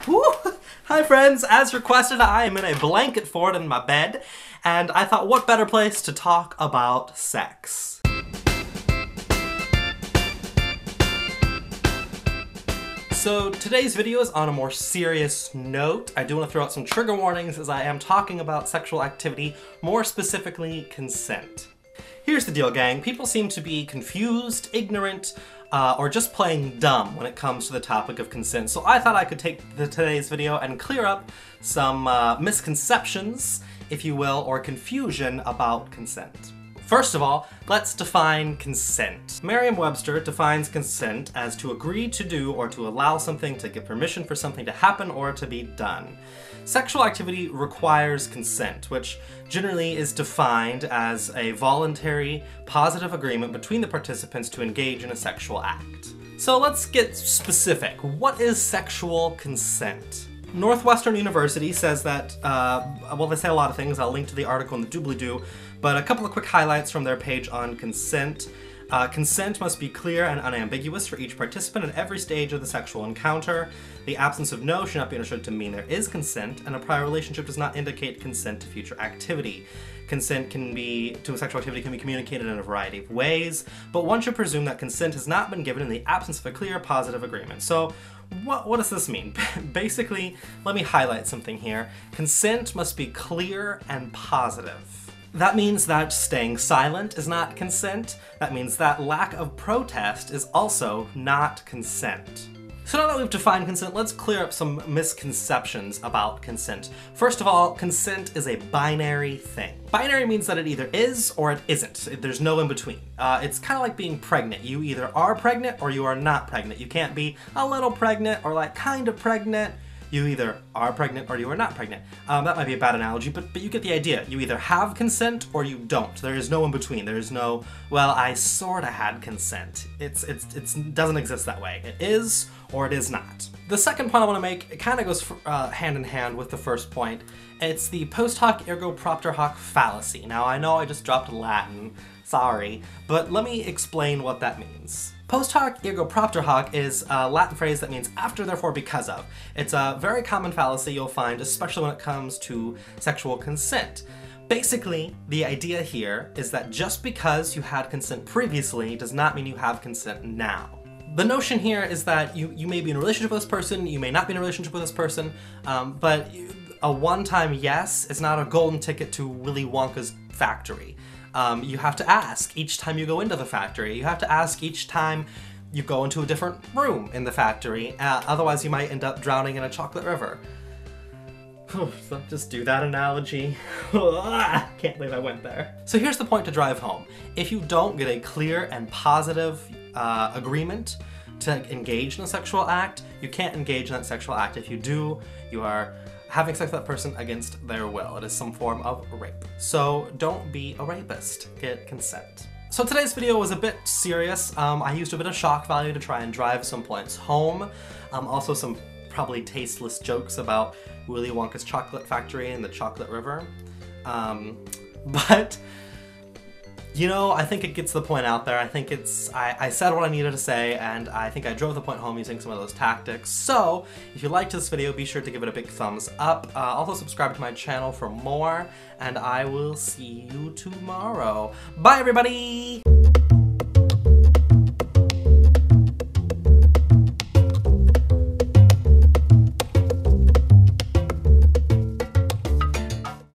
Woo! Hi friends, as requested, I am in a blanket fort in my bed, and I thought what better place to talk about sex. So today's video is on a more serious note. I do want to throw out some trigger warnings as I am talking about sexual activity, more specifically consent. Here's the deal, gang. People seem to be confused, ignorant, or just playing dumb when it comes to the topic of consent. So I thought I could take today's video and clear up some misconceptions, if you will, or confusion about consent. First of all, let's define consent. Merriam-Webster defines consent as to agree to do or to allow something, to give permission for something to happen or to be done. Sexual activity requires consent, which generally is defined as a voluntary, positive agreement between the participants to engage in a sexual act. So let's get specific. What is sexual consent? Northwestern University says that, well, they say a lot of things. I'll link to the article in the doobly-doo, but a couple of quick highlights from their page on consent. Consent must be clear and unambiguous for each participant at every stage of the sexual encounter. The absence of no should not be understood to mean there is consent, and a prior relationship does not indicate consent to future activity. Consent to a sexual activity can be communicated in a variety of ways, but one should presume that consent has not been given in the absence of a clear, positive agreement. So, what does this mean? Basically, let me highlight something here. Consent must be clear and positive. That means that staying silent is not consent. That means that lack of protest is also not consent. So now that we've defined consent, let's clear up some misconceptions about consent. First of all, consent is a binary thing. Binary means that it either is or it isn't. There's no in between. It's kind of like being pregnant. You either are pregnant or you are not pregnant. You can't be a little pregnant or like kind of pregnant. You either are pregnant or you are not pregnant. That might be a bad analogy, but you get the idea. You either have consent or you don't. There is no in between. There is no, well, I sorta had consent. It doesn't exist that way. It is or it is not. The second point I want to make, it kind of goes hand in hand with the first point. It's the post hoc ergo propter hoc fallacy. Now I know I just dropped Latin, sorry, but let me explain what that means. Post hoc ergo propter hoc is a Latin phrase that means after, therefore, because of. It's a very common fallacy you'll find, especially when it comes to sexual consent. Basically, the idea here is that just because you had consent previously does not mean you have consent now. The notion here is that you may be in a relationship with this person, you may not be in a relationship with this person, but a one-time yes is not a golden ticket to Willy Wonka's factory. You have to ask each time you go into the factory. You have to ask each time you go into a different room in the factory. Otherwise, you might end up drowning in a chocolate river. Just do that analogy. Can't believe I went there. So here's the point to drive home. If you don't get a clear and positive agreement to engage in a sexual act, you can't engage in that sexual act. If you do, you are having sex with that person against their will. It is some form of rape. So don't be a rapist. Get consent. So today's video was a bit serious. I used a bit of shock value to try and drive some points home. Also some probably tasteless jokes about Willy Wonka's chocolate factory and the chocolate river. But you know, I think it gets the point out there. I think I said what I needed to say, and I think I drove the point home using some of those tactics. So, if you liked this video, be sure to give it a big thumbs up. Also subscribe to my channel for more, and I will see you tomorrow. Bye, everybody!